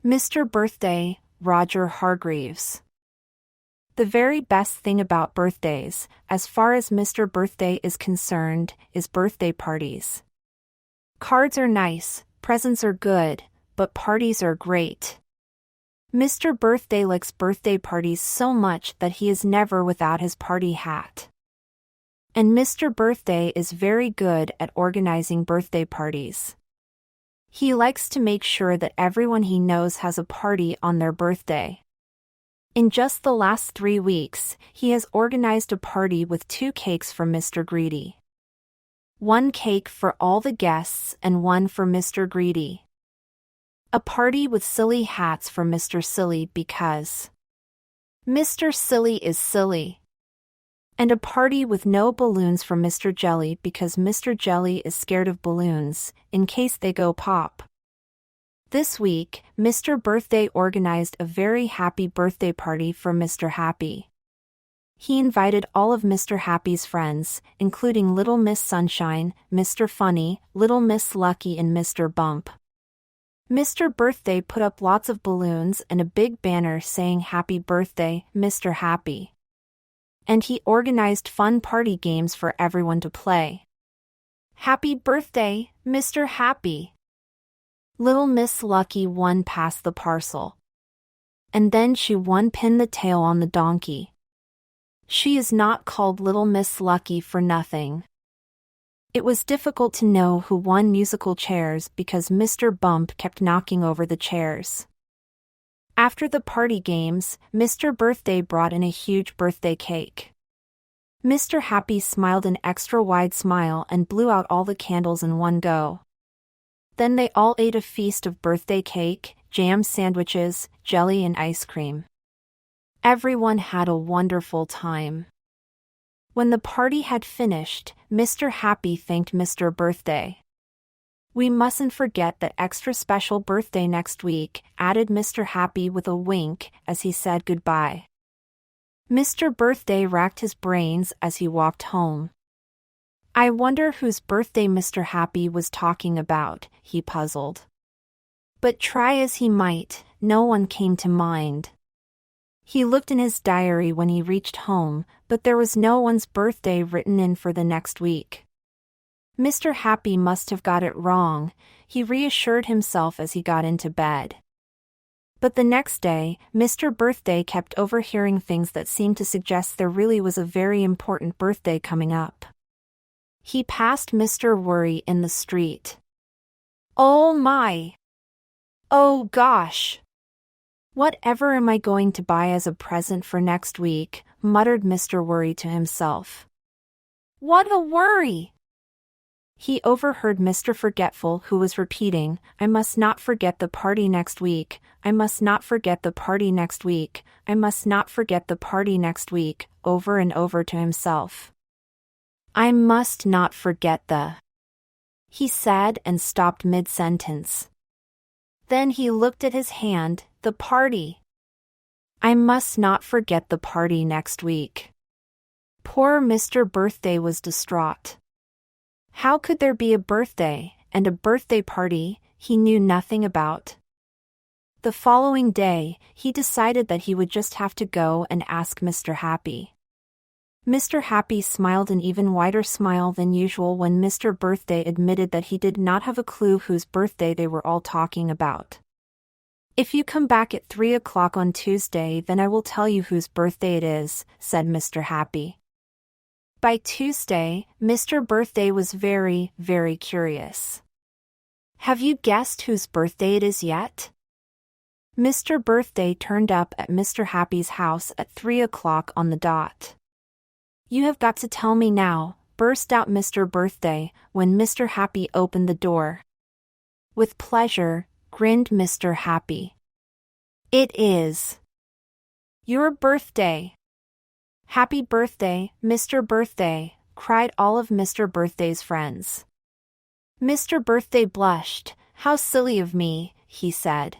Mr. Birthday, Roger Hargreaves. The very best thing about birthdays, as far as Mr. Birthday is concerned, is birthday parties. Cards are nice, presents are good, but parties are great. Mr. Birthday likes birthday parties so much that he is never without his party hat. And Mr. Birthday is very good at organizing birthday parties. He likes to make sure that everyone he knows has a party on their birthday. In just the last 3 weeks, he has organized a party with 2 cakes for Mr. Greedy. 1 cake for all the guests and 1 for Mr. Greedy. A party with silly hats for Mr. Silly because Mr. Silly is silly. And a party with no balloons for Mr. Jelly because Mr. Jelly is scared of balloons, in case they go pop. This week, Mr. Birthday organized a very happy birthday party for Mr. Happy. He invited all of Mr. Happy's friends, including Little Miss Sunshine, Mr. Funny, Little Miss Lucky and Mr. Bump. Mr. Birthday put up lots of balloons and a big banner saying Happy Birthday, Mr. Happy. And he organized fun party games for everyone to play. Happy birthday, Mr. Happy! Little Miss Lucky won pass the parcel. And then she won pin the tail on the donkey. She is not called Little Miss Lucky for nothing. It was difficult to know who won musical chairs because Mr. Bump kept knocking over the chairs. After the party games, Mr. Birthday brought in a huge birthday cake. Mr. Happy smiled an extra wide smile and blew out all the candles in one go. Then they all ate a feast of birthday cake, jam sandwiches, jelly and ice cream. Everyone had a wonderful time. When the party had finished, Mr. Happy thanked Mr. Birthday. "We mustn't forget that extra special birthday next week," added Mr. Happy with a wink as he said goodbye. Mr. Birthday racked his brains as he walked home. "I wonder whose birthday Mr. Happy was talking about," he puzzled. But try as he might, no one came to mind. He looked in his diary when he reached home, but there was no one's birthday written in for the next week. Mr. Happy must have got it wrong, he reassured himself as he got into bed. But the next day, Mr. Birthday kept overhearing things that seemed to suggest there really was a very important birthday coming up. He passed Mr. Worry in the street. "Oh my! Oh gosh! Whatever am I going to buy as a present for next week?" muttered Mr. Worry to himself. "What a worry!" He overheard Mr. Forgetful who was repeating, "I must not forget the party next week, I must not forget the party next week, I must not forget the party next week," over and over to himself. "I must not forget the," he said and stopped mid-sentence. Then he looked at his hand, "the party. I must not forget the party next week." Poor Mr. Birthday was distraught. How could there be a birthday, and a birthday party, he knew nothing about? The following day, he decided that he would just have to go and ask Mr. Happy. Mr. Happy smiled an even wider smile than usual when Mr. Birthday admitted that he did not have a clue whose birthday they were all talking about. "If you come back at 3 o'clock on Tuesday, then I will tell you whose birthday it is," said Mr. Happy. By Tuesday, Mr. Birthday was very, very curious. "Have you guessed whose birthday it is yet?" Mr. Birthday turned up at Mr. Happy's house at 3 o'clock on the dot. "You have got to tell me now," burst out Mr. Birthday, when Mr. Happy opened the door. "With pleasure," grinned Mr. Happy. "It is your birthday." "Happy birthday, Mr. Birthday," cried all of Mr. Birthday's friends. Mr. Birthday blushed. "How silly of me," he said.